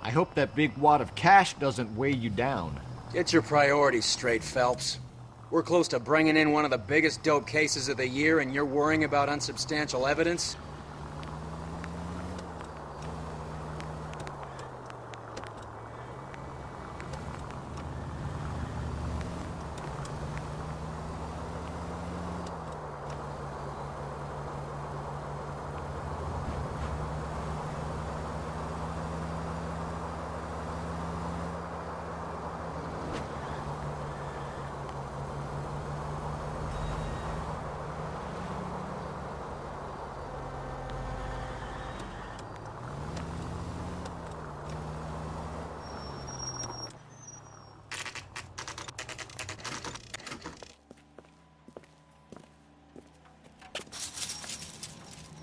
I hope that big wad of cash doesn't weigh you down. Get your priorities straight, Phelps. We're close to bringing in one of the biggest dope cases of the year, and you're worrying about unsubstantial evidence?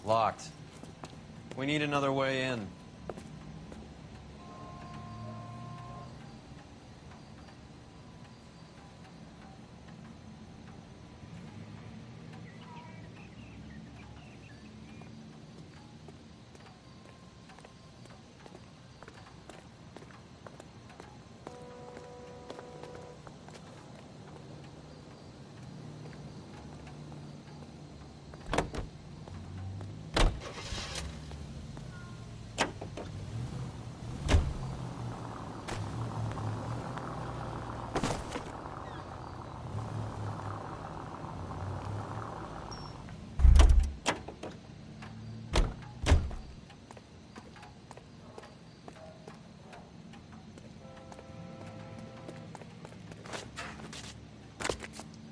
Locked. We need another way in.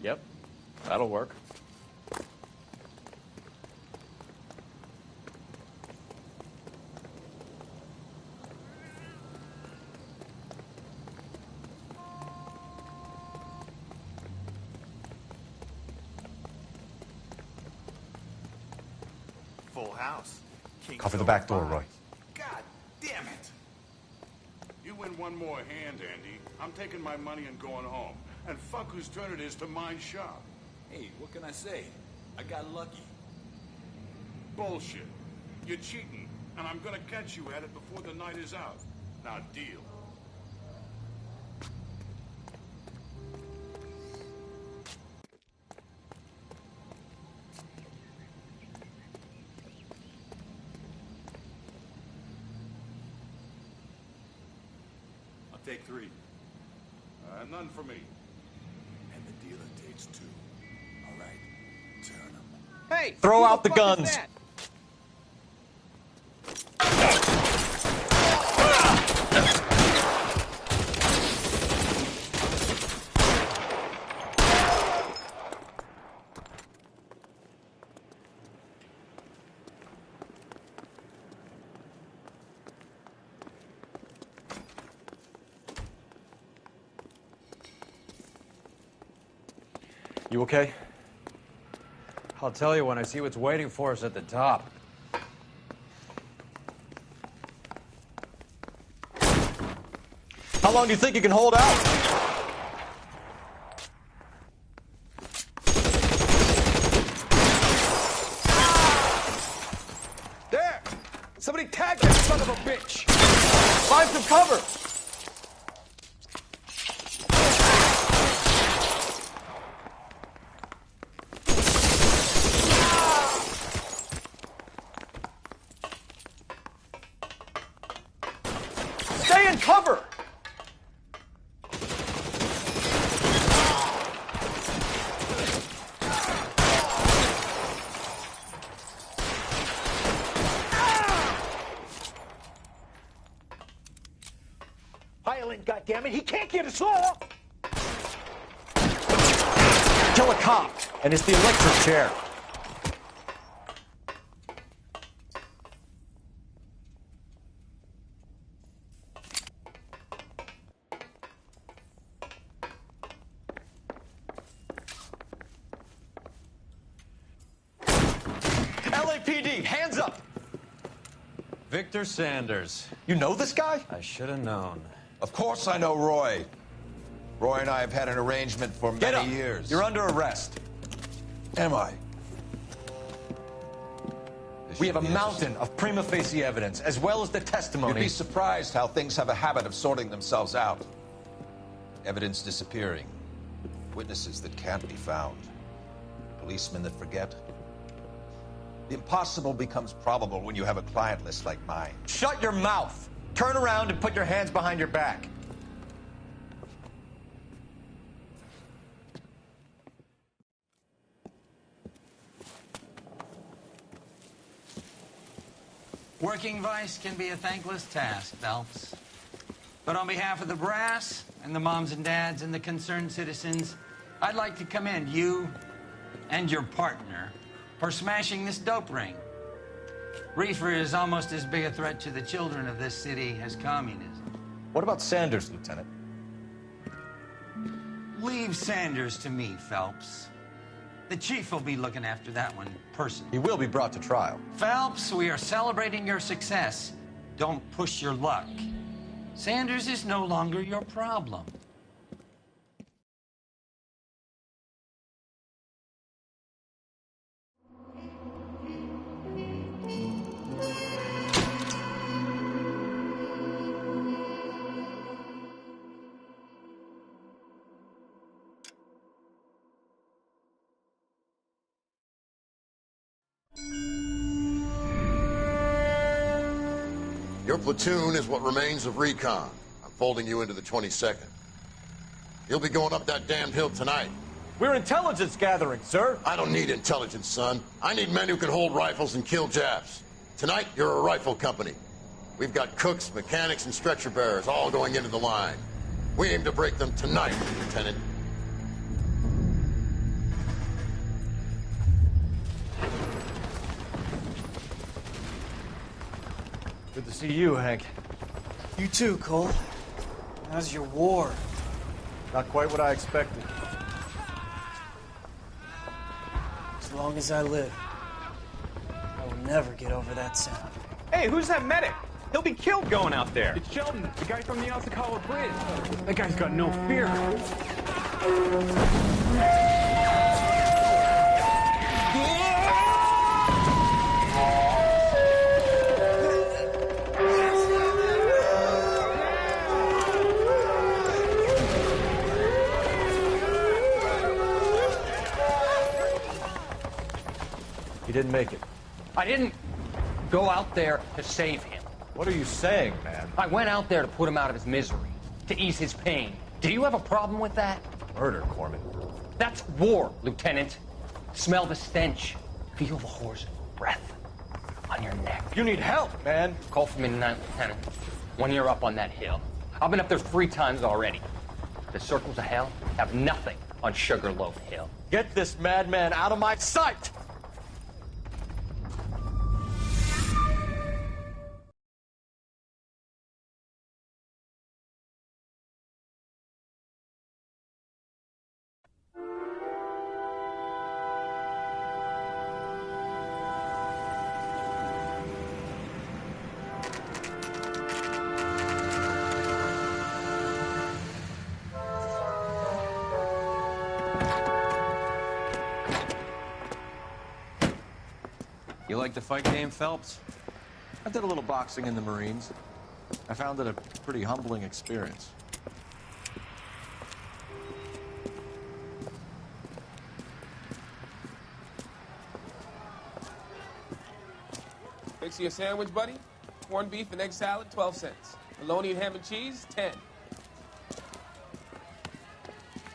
Yep, that'll work. Full house. Cover the back door, Roy. God damn it! You win one more hand, Andy. I'm taking my money and going home. And fuck whose turn it is to mind shop. Hey, what can I say? I got lucky. Bullshit. You're cheating, and I'm gonna catch you at it before the night is out. Now, deal. I'll take 3. None for me. And the dealer takes 2. All right, turn them. Hey! Throw who out the fuck is guns. that? You okay? I'll tell you when I see what's waiting for us at the top. How long do you think you can hold out? There! Somebody tag that son of a bitch! Find some cover! Stay in cover! Violent, goddammit! He can't get us off! Kill a cop, and it's the electric chair. LAPD, hands up! Victor Sanders. You know this guy? I should have known. Of course I know Roy. Roy and I have had an arrangement for Get up. many years. You're under arrest. Am I? The We have a mountain of prima facie evidence, as well as the testimony. You'd be surprised how things have a habit of sorting themselves out. Evidence disappearing. Witnesses that can't be found. Policemen that forget. The impossible becomes probable when you have a client list like mine. Shut your mouth! Turn around and put your hands behind your back. Working vice can be a thankless task, Phelps. But on behalf of the brass and the moms and dads and the concerned citizens, I'd like to commend you and your partner for smashing this dope ring. Reefer is almost as big a threat to the children of this city as communism. What about Sanders, Lieutenant? Leave Sanders to me, Phelps. The chief will be looking after that one personally. He will be brought to trial. Phelps, we are celebrating your success. Don't push your luck. Sanders is no longer your problem. Your platoon is what remains of recon. I'm folding you into the 22nd. You'll be going up that damned hill tonight. We're intelligence gathering, sir. I don't need intelligence, son. I need men who can hold rifles and kill Japs. Tonight, you're a rifle company. We've got cooks, mechanics, and stretcher bearers all going into the line. We aim to break them tonight, Lieutenant. Good to see you, Hank. You too, Cole. How's your war? Not quite what I expected. As long as I live, I will never get over that sound. Hey, who's that medic? He'll be killed going out there. It's Sheldon, the guy from the Osakawa Bridge. That guy's got no fear. He didn't make it. I didn't go out there to save him. What are you saying, man? I went out there to put him out of his misery, to ease his pain. Do you have a problem with that? Murder, Corman. That's war, Lieutenant. Smell the stench. Feel the horse's breath on your neck. You need help, man. Call for me tonight, Lieutenant. When you're up on that hill. I've been up there 3 times already. The circles of hell have nothing on Sugarloaf Hill. Get this madman out of my sight! You like the fight game, Phelps? I did a little boxing in the Marines. I found it a pretty humbling experience. Fix you a sandwich, buddy? Corned beef and egg salad, 12 cents. Bologna and ham and cheese, 10.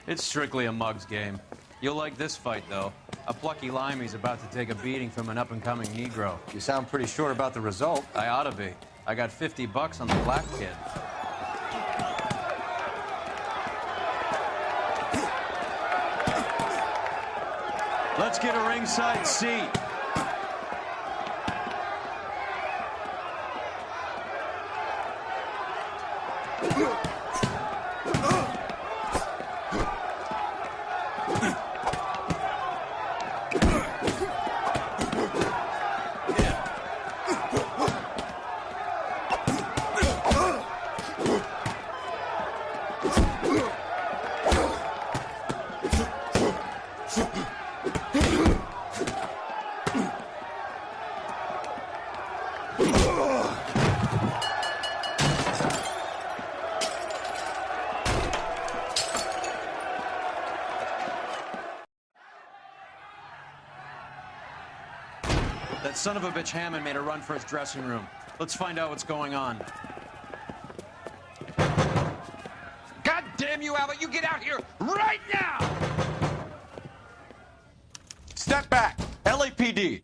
It's strictly a mug's game. You'll like this fight, though. A plucky limey's about to take a beating from an up-and-coming Negro. You sound pretty sure about the result. I ought to be. I got $50 on the black kid. Let's get a ringside seat. That son of a bitch Hammond made a run for his dressing room. Let's find out what's going on. God damn you, Albert! You get out here right now! Step back! LAPD!